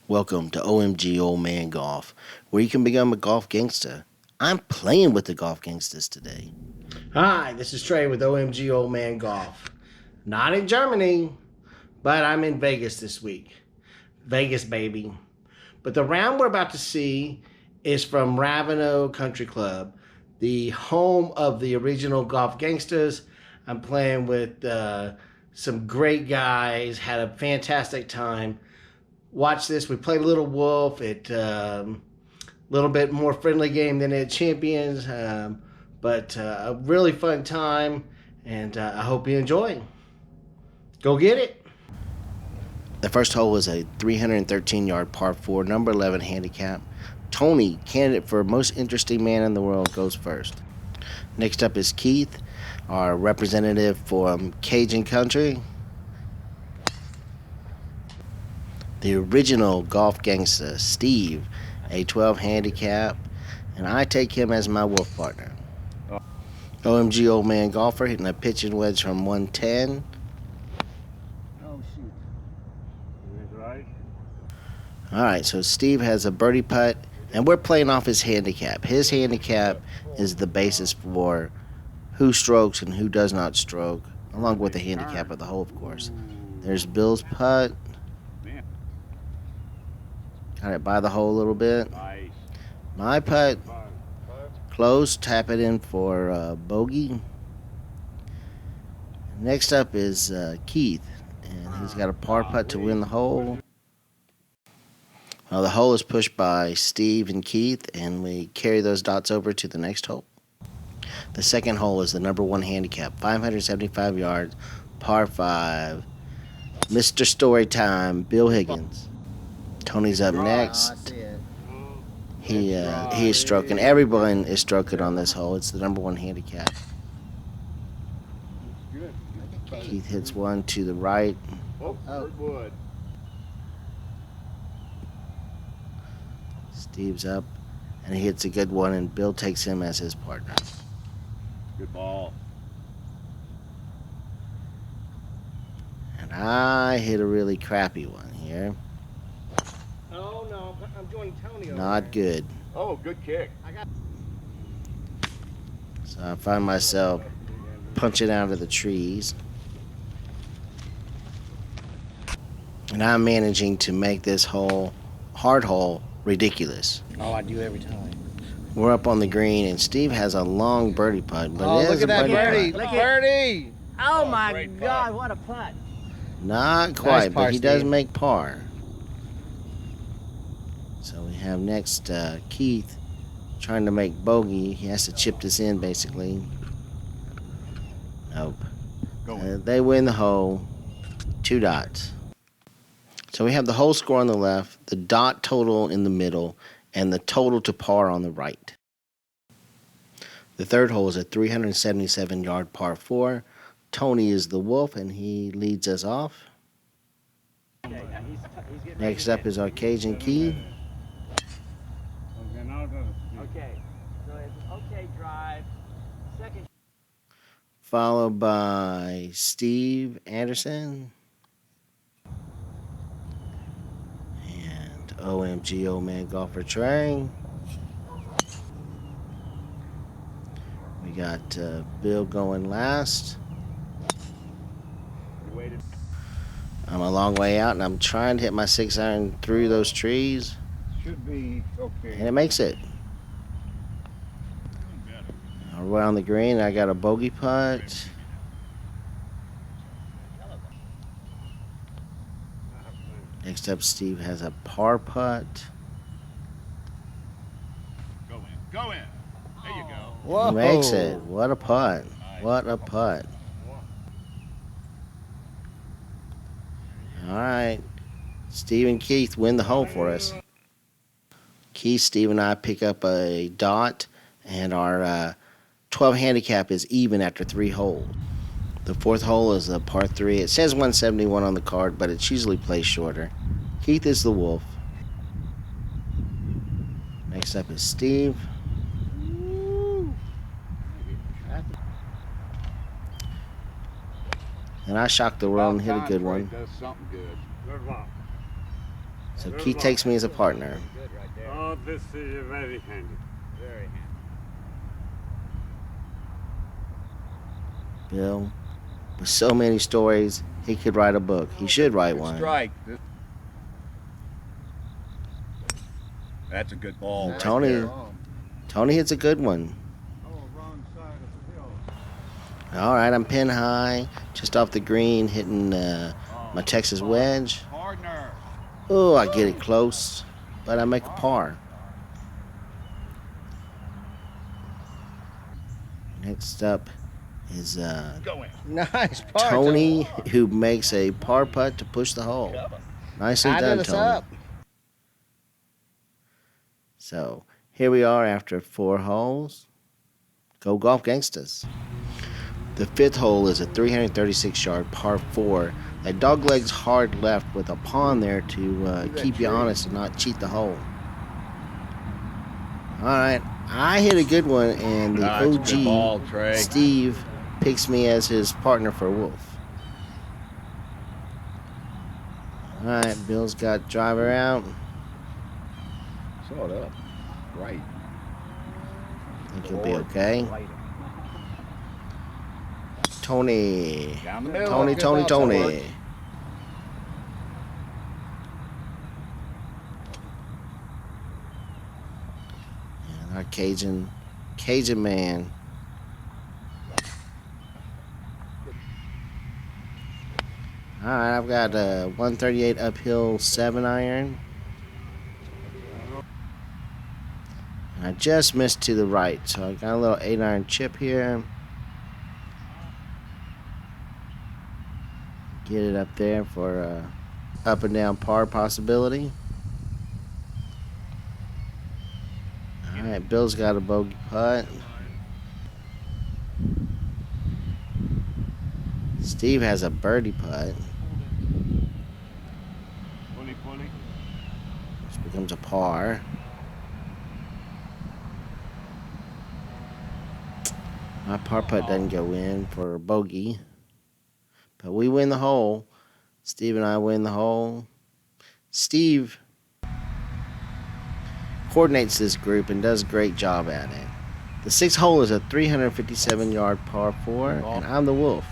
Welcome to OMG Old Man Golf, where you can become a golf gangster. I'm playing with the golf gangstas today. Hi, this is Trey with OMG Old Man Golf. Not in Germany, but I'm in Vegas this week. Vegas, baby. But the round we're about to see is from Raveneaux Country Club, the home of the original Golf Gangstas. I'm playing with some great guys, had a fantastic time. Watch this. We played Little Wolf. It little bit more friendly game than at Champions, but a really fun time, and I hope you enjoy. Go get it. The first hole was a 313-yard par 4, number 11 handicap. Tony, candidate for most interesting man in the world, goes first. Next up is Keith, our representative from Cajun Country. The original Golf Gangsta, Steve, a 12 handicap, and I take him as my wolf partner. OMG Old Man Golfer hitting a pitching wedge from 110. Oh, shoot. That's right. All right, so Steve has a birdie putt, and we're playing off his handicap. His handicap is the basis for who strokes and who does not stroke, along with the handicap of the hole, of course. There's Bill's putt. Got it by the hole a little bit. Nice. My putt, close, tap it in for bogey. Next up is Keith, and he's got a par putt to win the hole. Well, the hole is pushed by Steve and Keith, and we carry those dots over to the next hole. The second hole is the number 1 handicap, 575 yards, par 5. Mr. Storytime, Bill Higgins. Tony's up next. He is stroking. Everyone is stroking on this hole. It's the number 1 handicap. Keith hits one to the right. Oh, wood. Steve's up, and he hits a good one, and Bill takes him as his partner. Good ball. And I hit a really crappy one here. Oh no, I'm joining Tony. Not good. Oh, good kick. So I find myself punching out of the trees. And I'm managing to make this hard hole, ridiculous. Oh, I do every time. We're up on the green, and Steve has a long birdie putt, but it is look a at that birdie birdie! putt. Look at birdie! Oh my great God, putt. what a putt! Not quite, par, but he does Steve. make par. So we have next Keith trying to make bogey. He has to chip this in, basically. Nope. They win the hole. 2 dots. So we have the whole score on the left, the dot total in the middle, and the total to par on the right. The third hole is a 377-yard par 4. Tony is the wolf, and he leads us off. Next up is our Cajun Key. Okay. So it's okay drive. Second. Followed by Steve Anderson. And OMG Old Man Golfer Trey. We got Bill going last. I'm a long way out, and I'm trying to hit my 6-iron through those trees, Should be okay. and it makes it. Around the green, I got a bogey putt. Next up, Steve has a par putt. Go in. Go in. There you go. Whoa. He makes it. What a putt. What a putt. All right. Steve and Keith win the hole for us. Keith, Steve, and I pick up a dot, and our 12 handicap is even after 3 holes. The fourth hole is a par 3. It says 171 on the card, but it's usually placed shorter. Keith is the wolf. Next up is Steve. And I shocked the world and hit a good one. Does something good. So Keith takes me as a partner. Oh, this is very handy. Very handy. Bill, with so many stories, he could write a book. He should write Good one. strike. That's a good ball. And Right Tony, there. Tony hits a good one. Oh, wrong side of the hill. All right, I'm pin high, just off the green, hitting my Texas wedge. Partner. Oh, I get it close, but I make a par. Next up is Go in. Nice par, Tony, who makes a par putt to push the hole. Nicely Tied done, us Tony. up. So here we are after 4 holes. Go Golf Gangstas. The 5th hole is a 336-yard par 4. That dogleg's hard left with a pond there to keep you honest and not cheat the hole. All right, I hit a good one, and the That's a OG good ball, Trey. Steve picks me as his partner for Wolf. All right, Bill's got driver out. Saw it up. Right. I think he'll be okay. Tony. Down the middle. Tony, Good Tony, ball, Tony. Tony. And our Cajun man. All right, I've got a 138 uphill 7-iron. And I just missed to the right, so I got a little 8-iron chip here. Get it up there for a up and down par possibility. All right, Bill's got a bogey putt. Steve has a birdie putt, Pulley. which becomes a par. My par putt doesn't go in for a bogey, but we win the hole. Steve and I win the hole. Steve coordinates this group and does a great job at it. The 6th hole is a 357-yard par 4, and I'm the Wolf.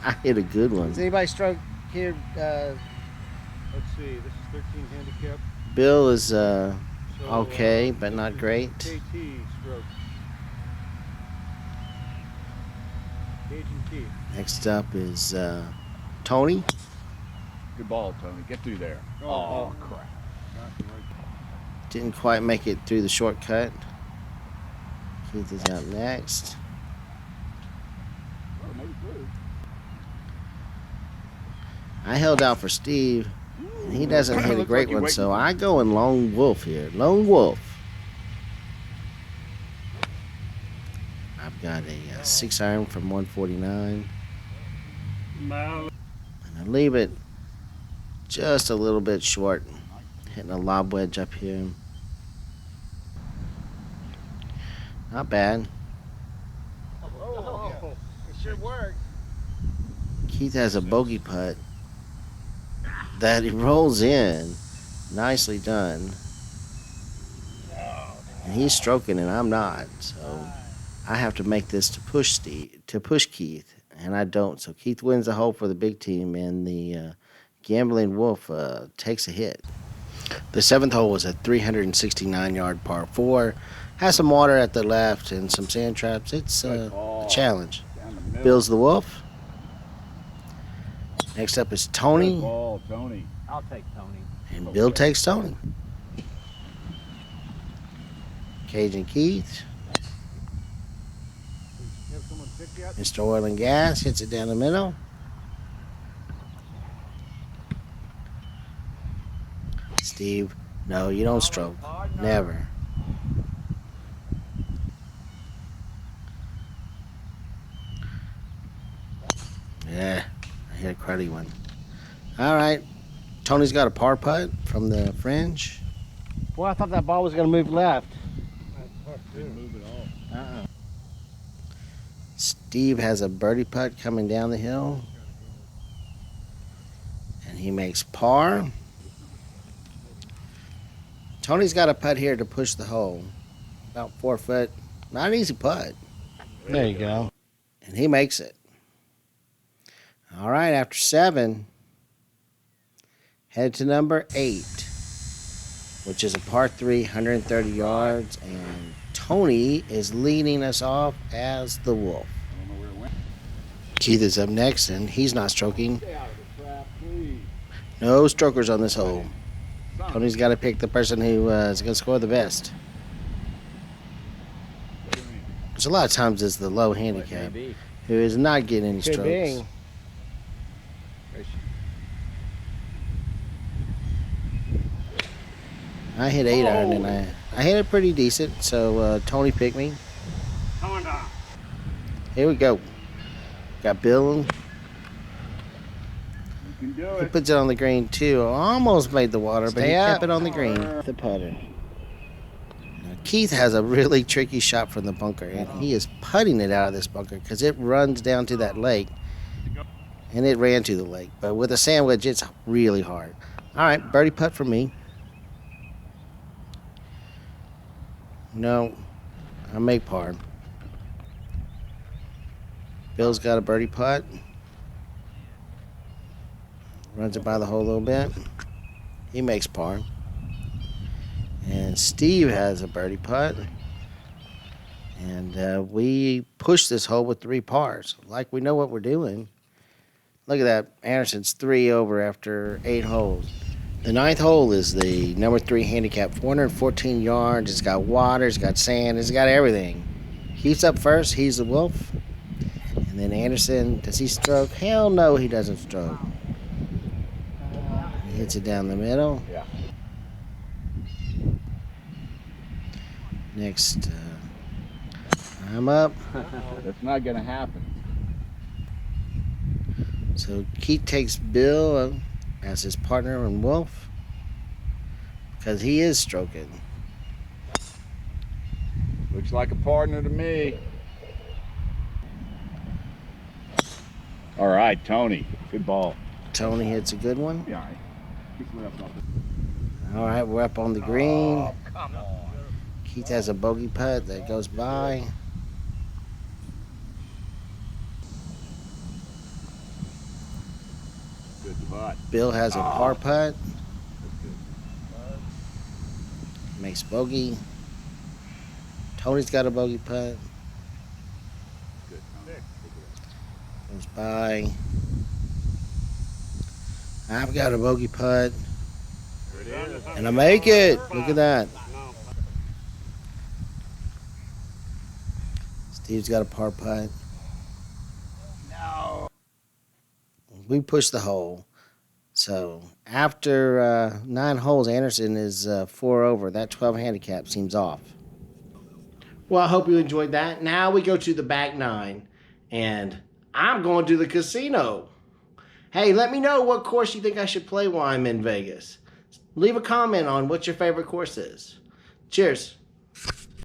I hit a good one. Does anybody stroke here? Let's see. This is 13 handicap. Bill is So, okay, but not great. KT stroke. Cajun T. Next up is Tony. Good ball, Tony. Get through there. Oh, crap. Didn't quite make it through the shortcut. Keith is up next. Oh, maybe through. I held out for Steve, and he doesn't hit a Looks great like you're one, so waiting. I go in Lone Wolf here. Lone Wolf. I've got a 6-iron from 149, and I leave it just a little bit short, hitting a lob wedge up here. Not bad. Oh, it sure worked. Keith has a bogey putt that he rolls in. Nicely done. And he's stroking and I'm not. So I have to make this to push Keith, and I don't. So Keith wins the hole for the big team, and the Gambling Wolf takes a hit. The 7th hole was a 369-yard par 4. Has some water at the left and some sand traps. It's a challenge. Down the middle. Bill's the Wolf. Next up is Good Tony, ball, Tony. I'll take Tony. and Bill takes Tony. Cajun Keith, Have someone pick you up? Mr. Oil and Gas hits it down the middle. Steve, no, you don't stroke. Never. Yeah, I hit a cruddy one. All right, Tony's got a par putt from the fringe. Boy, I thought that ball was going to move left. Didn't move at all. Steve has a birdie putt coming down the hill. And he makes par. Tony's got a putt here to push the hole. About 4 foot. Not an easy putt. There you go. And he makes it. All right, after 7, head to number 8, which is a par 3, 130 yards. And Tony is leading us off as the Wolf. Keith is up next, and he's not stroking. No strokers on this hole. Tony's got to pick the person who is going to score the best. Which a lot of times is the low handicap, who is not getting any Could strokes. be. I hit 8 iron, and I hit it pretty decent, so Tony picked me. Here we go. Got Bill. You can do He it. puts it on the green, too. Almost made the water, but he Stay kept up. it on the green. The putter. Now, Keith has a really tricky shot from the bunker, and he is putting it out of this bunker because it runs down to that lake, and it ran to the lake. But with a sandwich, it's really hard. All right, birdie putt for me. No, I make par. Bill's got a birdie putt. Runs it by the hole a little bit. He makes par. And Steve has a birdie putt. And we push this hole with 3 pars. Like we know what we're doing. Look at that. Anderson's 3 over after 8 holes. The 9th hole is the number 3 handicap. 414 yards. It's got water. It's got sand. It's got everything. He's up first. He's the Wolf. And then Anderson, does he stroke? Hell no, he doesn't stroke. He hits it down the middle. Yeah. Next, I'm up. That's not going to happen. So Keith takes Bill as his partner and Wolf because he is stroking. Looks like a partner to me. All right, Tony. Good ball. Tony hits a good one. Yeah. All right, we're up on the green. Oh, come on. Keith has a bogey putt that goes by. Good putt. Bill has a par putt. Makes bogey. Tony's got a bogey putt. Good. Goes by. I've got a bogey putt. And I make it. Look at that. Steve's got a par putt. No. We push the hole. So after 9 holes, Anderson is 4 over. That 12 handicap seems off. Well, I hope you enjoyed that. Now we go to the back 9, and I'm going to the casino. Hey, let me know what course you think I should play while I'm in Vegas. Leave a comment on what your favorite course is. Cheers.